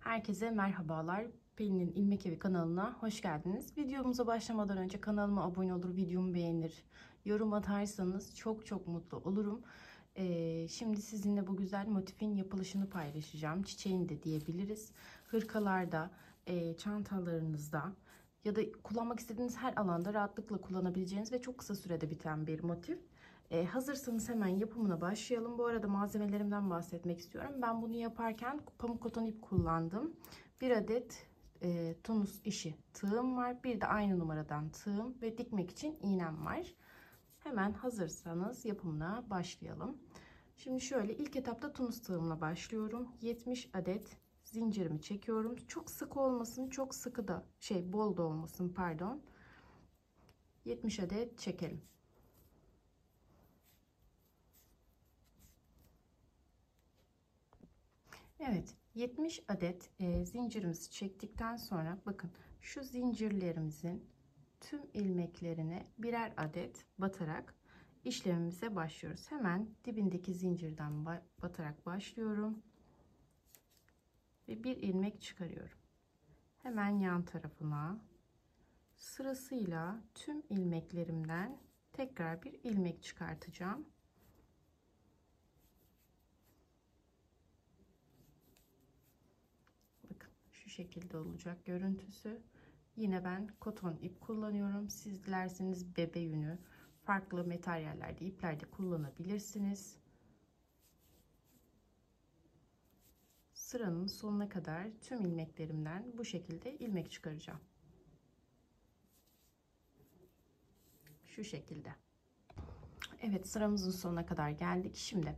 Herkese merhabalar. Pelin'in İlmek Evi kanalına hoş geldiniz. Videomuza başlamadan önce kanalıma abone olur, videomu beğenir, yorum atarsanız çok mutlu olurum. Şimdi sizinle bu güzel motifin yapılışını paylaşacağım. Çiçeğini de diyebiliriz. Hırkalarda, çantalarınızda ya da kullanmak istediğiniz her alanda rahatlıkla kullanabileceğiniz ve çok kısa sürede biten bir motif. Hazırsanız hemen yapımına başlayalım. Bu arada malzemelerimden bahsetmek istiyorum. Ben bunu yaparken pamuk koton ip kullandım. Bir adet Tunus işi tığım var. Bir de aynı numaradan tığım ve dikmek için iğnem var. Hemen hazırsanız yapımına başlayalım. Şimdi şöyle ilk etapta Tunus tığımla başlıyorum. 70 adet zincirimi çekiyorum. Çok sık olmasın, çok sıkı da bol da olmasın, pardon. 70 adet çekelim. Evet, 70 adet zincirimizi çektikten sonra bakın şu zincirlerimizin tüm ilmeklerine birer adet batarak işlemimize başlıyoruz. Hemen dibindeki zincirden batarak başlıyorum ve bir ilmek çıkarıyorum. Hemen yan tarafına sırasıyla tüm ilmeklerimden tekrar bir ilmek çıkartacağım. Şu şekilde olacak görüntüsü. Yine ben koton ip kullanıyorum. Siz dilerseniz bebe yünü, farklı materyallerde, iplerde kullanabilirsiniz. Sıranın sonuna kadar tüm ilmeklerimden bu şekilde ilmek çıkaracağım. Şu şekilde. Evet, sıramızın sonuna kadar geldik. Şimdi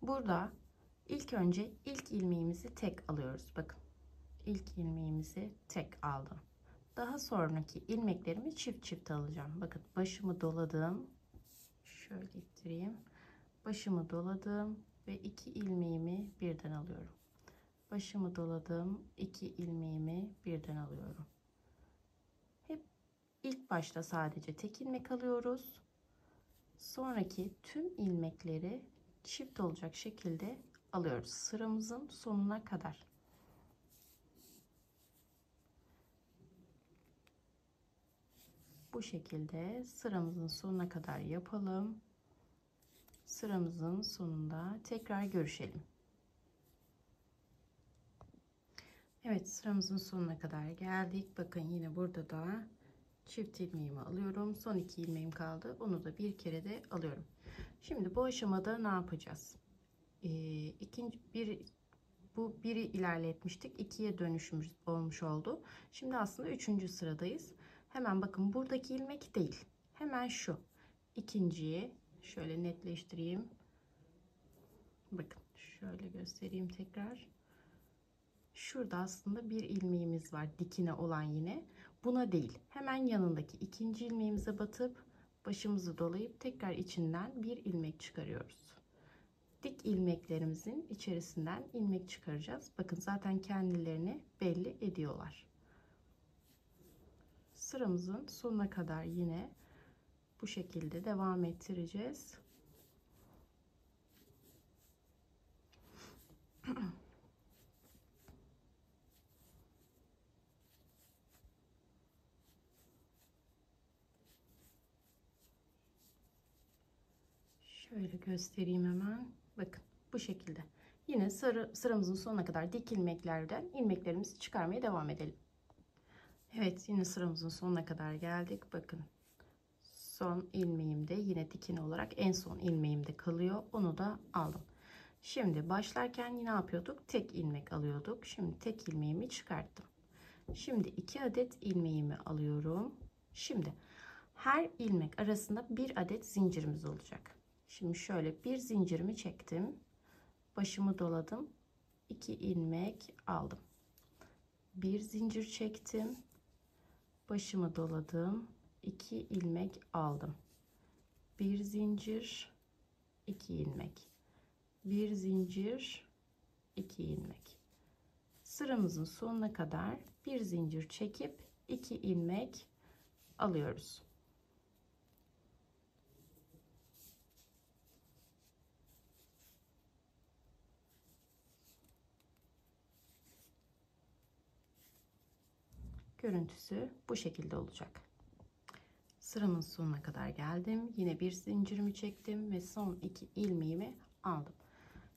burada ilk önce ilk ilmeğimizi tek alıyoruz. Bakın. İlk ilmeğimizi tek aldım. Daha sonraki ilmeklerimi çift alacağım. Bakın başımı doladım. Şöyle ittireyim. Başımı doladım ve iki ilmeğimi birden alıyorum. Başımı doladım. İki ilmeğimi birden alıyorum. Hep ilk başta sadece tek ilmek alıyoruz. Sonraki tüm ilmekleri çift olacak şekilde alıyoruz. Sıramızın sonuna kadar. Bu şekilde sıramızın sonuna kadar yapalım. Sıramızın sonunda tekrar görüşelim. Evet, sıramızın sonuna kadar geldik. Bakın yine burada da çift ilmeğimi alıyorum. Son iki ilmeğim kaldı. Onu da bir kere de alıyorum. Şimdi bu aşamada ne yapacağız? Bu biri ilerletmiştik. İkiye dönüşümüz olmuş oldu. Şimdi aslında üçüncü sıradayız. Hemen bakın buradaki ilmek değil. Hemen şu ikinciyi şöyle netleştireyim. Bakın şöyle göstereyim tekrar. Şurada aslında bir ilmeğimiz var, dikine olan yine. Buna değil. Hemen yanındaki ikinci ilmeğimize batıp başımızı dolayıp tekrar içinden bir ilmek çıkarıyoruz. Dik ilmeklerimizin içerisinden ilmek çıkaracağız. Bakın zaten kendilerini belli ediyorlar. Sıramızın sonuna kadar yine bu şekilde devam ettireceğiz. Şöyle göstereyim hemen. Bakın bu şekilde. Yine sıramızın sonuna kadar dik ilmeklerden ilmeklerimizi çıkarmaya devam edelim. Evet, yine sıramızın sonuna kadar geldik. Bakın son ilmeğimde yine dikin olarak en son ilmeğimde kalıyor. Onu da aldım. Şimdi başlarken yine yapıyorduk? Tek ilmek alıyorduk. Şimdi tek ilmeğimi çıkarttım. Şimdi 2 adet ilmeğimi alıyorum. Şimdi her ilmek arasında bir adet zincirimiz olacak. Şimdi şöyle bir zincirimi çektim. Başımı doladım. 2 ilmek aldım. Bir zincir çektim. Başımı doladım. 2 ilmek aldım. Bir zincir, 2 ilmek. Bir zincir, 2 ilmek. Sıramızın sonuna kadar bir zincir çekip 2 ilmek alıyoruz. Görüntüsü bu şekilde olacak. Sıramın sonuna kadar geldim. Yine bir zincirimi çektim ve son 2 ilmeğimi aldım.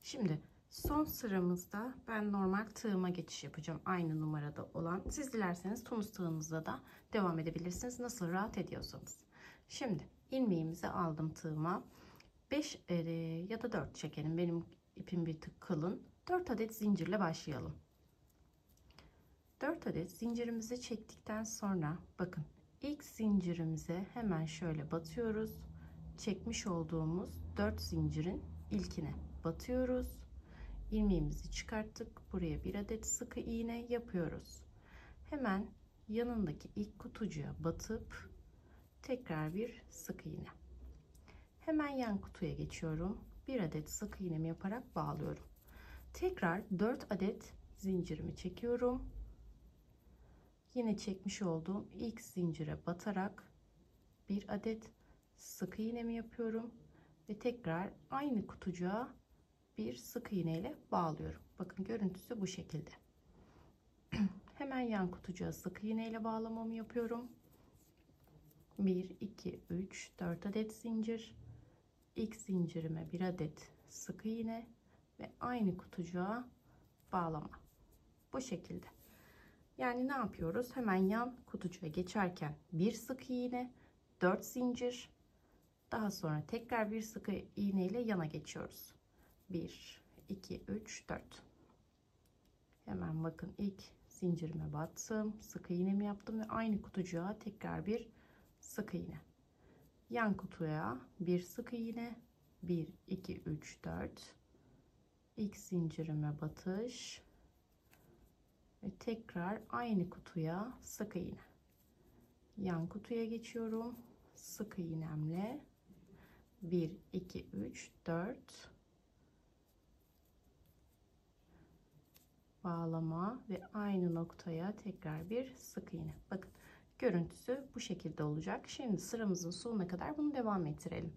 Şimdi son sıramızda ben normal tığıma geçiş yapacağım. Aynı numarada olan. Siz dilerseniz tunus tığınızla da devam edebilirsiniz. Nasıl rahat ediyorsanız. Şimdi ilmeğimizi aldım tığıma. 5 ya da 4 çekelim. Benim ipim bir tık kalın. 4 adet zincirle başlayalım. 4 adet zincirimizi çektikten sonra bakın ilk zincirimize hemen şöyle batıyoruz. Çekmiş olduğumuz 4 zincirin ilkine batıyoruz. İlmeğimizi çıkarttık. Buraya bir adet sık iğne yapıyoruz. Hemen yanındaki ilk kutucuğa batıp tekrar bir sık iğne. Hemen yan kutuya geçiyorum. Bir adet sık iğnemi yaparak bağlıyorum. Tekrar 4 adet zincirimi çekiyorum. Yine çekmiş olduğum ilk zincire batarak bir adet sık iğnemi yapıyorum ve tekrar aynı kutucuğa bir sık iğne ile bağlıyorum. Bakın görüntüsü bu şekilde. Hemen yan kutucuğa sık iğne ile bağlamamı yapıyorum. 1 2 3 4 adet zincir. İlk zincirime bir adet sık iğne ve aynı kutucuğa bağlama. Bu şekilde. Yani ne yapıyoruz? Hemen yan kutucuğa geçerken bir sık iğne, 4 zincir, daha sonra tekrar bir sık iğne ile yana geçiyoruz. 1 2 3 4. Hemen bakın ilk zincirime battım, sık iğnemi yaptım ve aynı kutucuğa tekrar bir sık iğne. Yan kutuya bir sık iğne, 1 2 3 4. İlk zincirime batış ve tekrar aynı kutuya sık iğne. Yan kutuya geçiyorum. Sık iğnemle 1 2 3 4 bağlama ve aynı noktaya tekrar bir sık iğne. Bakın görüntüsü bu şekilde olacak. Şimdi sıramızın sonuna kadar bunu devam ettirelim.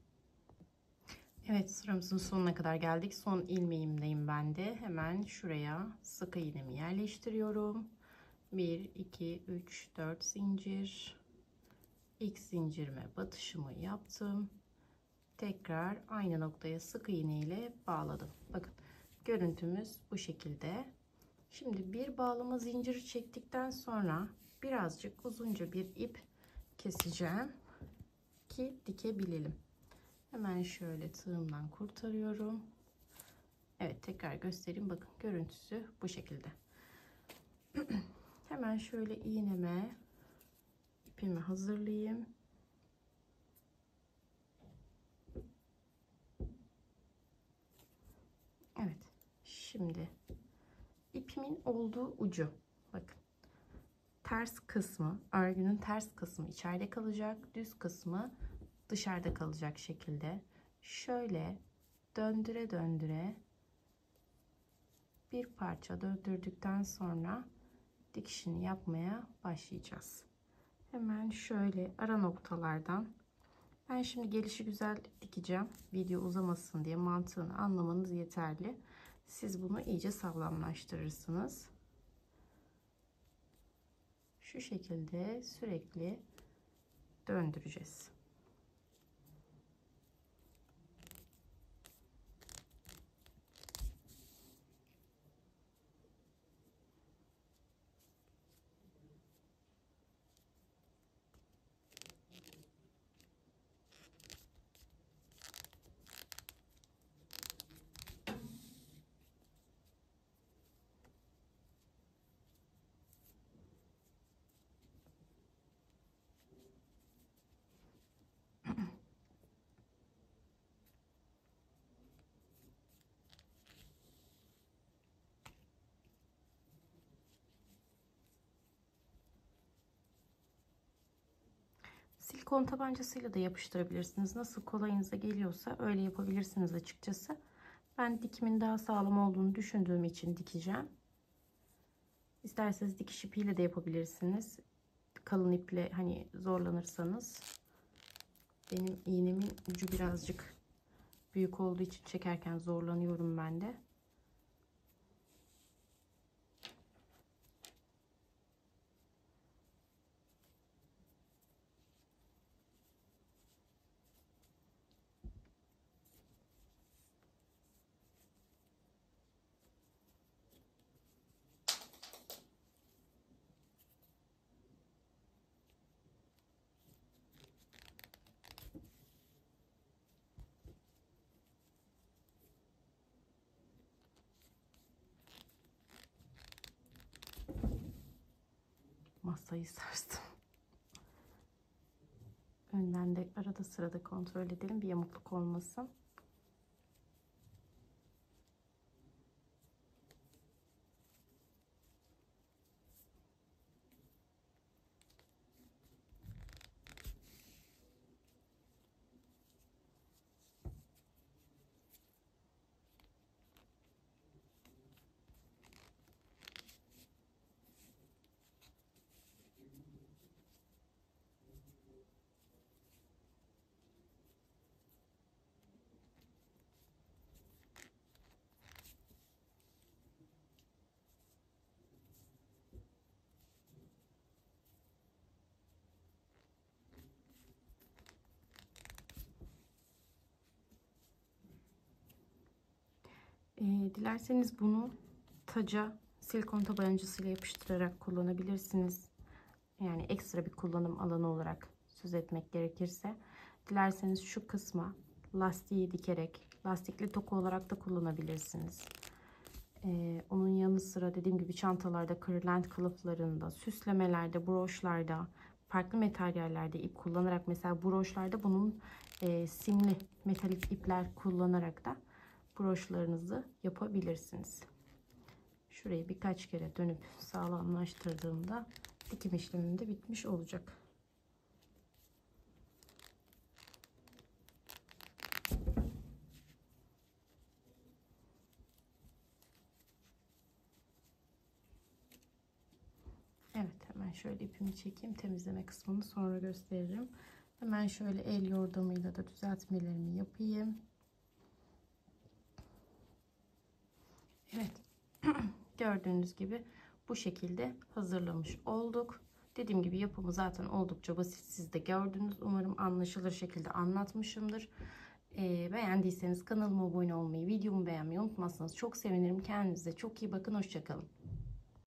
Evet, sıramızın sonuna kadar geldik. Son ilmeğimdeyim ben de. Hemen şuraya sık iğnemi yerleştiriyorum. 1 2 3 4 zincir. İlk zincirime batışımı yaptım. Tekrar aynı noktaya sık iğne ile bağladım. Bakın görüntümüz bu şekilde. Şimdi bir bağlama zinciri çektikten sonra birazcık uzunca bir ip keseceğim ki dikebilelim. Hemen şöyle tığımdan kurtarıyorum. Evet, tekrar göstereyim. Bakın görüntüsü bu şekilde. Hemen şöyle iğneme ipimi hazırlayayım. Evet, şimdi ipimin olduğu ucu, bakın ters kısmı, örgünün ters kısmı içeride kalacak, düz kısmı dışarıda kalacak şekilde şöyle döndüre döndüre bir parça döndürdükten sonra dikişini yapmaya başlayacağız. Hemen şöyle ara noktalardan, ben şimdi gelişi güzel dikeceğim, video uzamasın diye, mantığını anlamanız yeterli. Siz bunu iyice sağlamlaştırırsınız. Şu şekilde sürekli döndüreceğiz. Silikon tabancasıyla da yapıştırabilirsiniz. Nasıl kolayınıza geliyorsa öyle yapabilirsiniz açıkçası. Ben dikimin daha sağlam olduğunu düşündüğüm için dikeceğim. İsterseniz dikiş ipiyle de yapabilirsiniz. Kalın iple hani zorlanırsanız. Benim iğnemin ucu birazcık büyük olduğu için çekerken zorlanıyorum ben de. masayı sarstım. Önden de arada sırada kontrol edelim, bir yamukluk olmasın. Dilerseniz bunu taca silikon tabancasıyla yapıştırarak kullanabilirsiniz. Yani ekstra bir kullanım alanı olarak söz etmek gerekirse. Dilerseniz şu kısma lastiği dikerek lastikli toka olarak da kullanabilirsiniz. Onun yanı sıra dediğim gibi çantalarda, kırlent kılıflarında, süslemelerde, broşlarda, farklı materyallerde ip kullanarak, mesela broşlarda bunun simli metalik ipler kullanarak da broşlarınızı yapabilirsiniz. Şurayı birkaç kere dönüp sağlamlaştırdığımda dikim işlemim de bitmiş olacak. Evet, hemen şöyle ipimi çekeyim. Temizleme kısmını sonra gösteririm. Hemen şöyle el yordamıyla da düzeltmelerimi yapayım. Evet. Gördüğünüz gibi bu şekilde hazırlamış olduk. Dediğim gibi yapımı zaten oldukça basit. Siz de gördünüz. Umarım anlaşılır şekilde anlatmışımdır. Beğendiyseniz kanalıma abone olmayı, videomu beğenmeyi unutmazsanız çok sevinirim. Kendinize çok iyi bakın. Hoşça kalın.